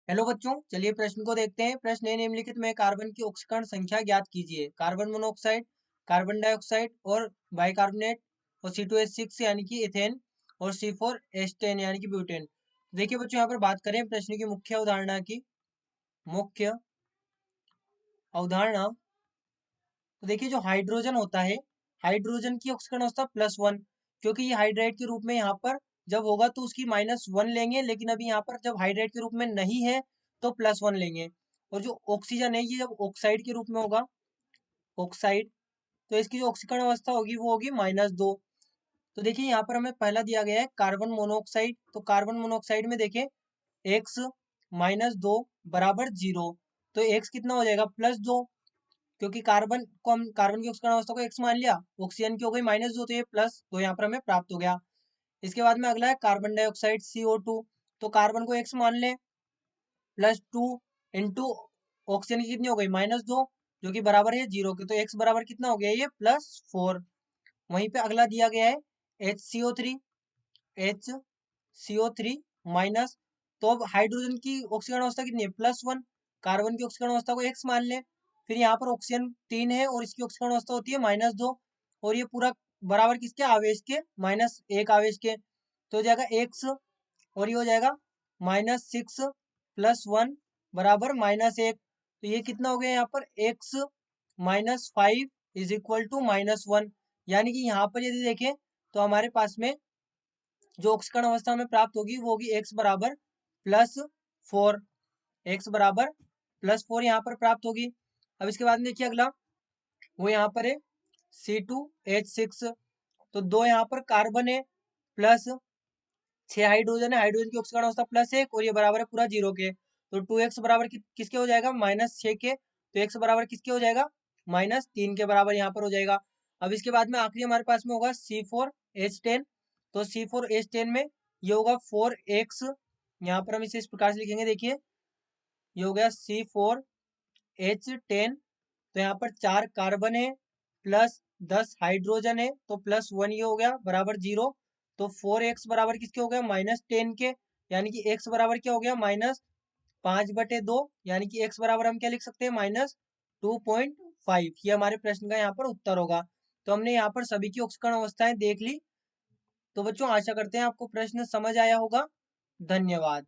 Hello बच्चों, चलिए प्रश्न को देखते हैं। प्रश्न है, निम्नलिखित में कार्बन की ऑक्सीकरण संख्या ज्ञात कीजिए। कार्बन मोनोऑक्साइड, कार्बन डाइऑक्साइड और बाइकार्बोनेट और C2H6 यानी कि इथेन और C4H10 यानी कि ब्यूटेन। देखिए बच्चों, यहाँ पर बात करें प्रश्न की मुख्य अवधारणा की। मुख्य अवधारणा तो देखिए, जो हाइड्रोजन होता है, हाइड्रोजन की ऑक्सीकरण अवस्था +1, क्योंकि ये हाइड्राइड के रूप में यहाँ पर जब होगा तो उसकी -1 लेंगे, लेकिन अभी यहाँ पर जब हाइड्राइड के रूप में नहीं है तो +1 लेंगे। और जो ऑक्सीजन है, ये जब ऑक्साइड के रूप में होगा, ऑक्साइड, तो इसकी जो ऑक्सीकरण अवस्था होगी वो होगी -2। तो देखिए, यहाँ पर हमें पहला दिया गया है कार्बन मोनोऑक्साइड। तो कार्बन मोनोऑक्साइड में देखिए x -2 बराबर 0। तो x कितना हो जाएगा? +2, क्योंकि कार्बन को हम कार्बन की ऑक्सीकरण अवस्था को x मान लिया, ऑक्सीजन की हो गई -2, तो ये +2 यहाँ पर हमें प्राप्त हो गया। इसके बाद में अगला है कार्बन डाइऑक्साइड CO2। तो कार्बन को x मान लें, +2 इंटू ऑक्सीजन की कितनी हो गई? -2, जो कि बराबर है 0 के। तो x बराबर कितना हो गया? ये +4। वहीं पे अगला दिया गया है HCO3, HCO3 माइनस। तो अब हाइड्रोजन की ऑक्सीकरण अवस्था कितनी है? +1। कार्बन की ऑक्सीकरण अवस्था को x मान लें, फिर यहाँ पर ऑक्सीजन 3 है और इसकी ऑक्सीकरण अवस्था होती है -2, और ये पूरा बराबर किसके? आवेश के, -1 आवेश के। तो हो जाएगा x, और ये हो जाएगा -6 + 1 बराबर -1। तो ये कितना हो गया यहाँ पर? x -5 = -1। यानी कि यहाँ पर यदि देखें तो हमारे पास में जो ऑक्सीकरण अवस्था हमें प्राप्त होगी वो होगी x बराबर +4। x बराबर +4 यहाँ पर प्राप्त होगी। अब इसके बाद में देखिए अगला, वो यहाँ पर है C2H6। तो 2 यहाँ पर कार्बन है, प्लस 6 हाइड्रोजन है, हाइड्रोजन की ऑक्सीकरण अवस्था +1, और ये बराबर है पूरा 0 के। तो 2x बराबर किसके हो जाएगा? -6 के। तो x बराबर किसके हो जाएगा? -3 के बराबर यहाँ पर हो जाएगा। अब इसके बाद में आखिरी हमारे पास में होगा C4H10। तो C4H10 में ये होगा 4x, यहाँ पर हम इसे इस प्रकार से लिखेंगे। देखिए, ये हो गया C4H10। तो यहाँ पर 4 कार्बन है, प्लस 10 हाइड्रोजन है, तो +1 ये हो गया बराबर 0। तो 4x बराबर किसके हो गया? -10 के। यानी कि x बराबर क्या हो गया? -5/2। यानी कि x बराबर हम क्या लिख सकते हैं? -2.5। ये हमारे प्रश्न का यहाँ पर उत्तर होगा। तो हमने यहाँ पर सभी की ऑक्सीकरण अवस्थाएं देख ली। तो बच्चों, आशा करते हैं आपको प्रश्न समझ आया होगा। धन्यवाद।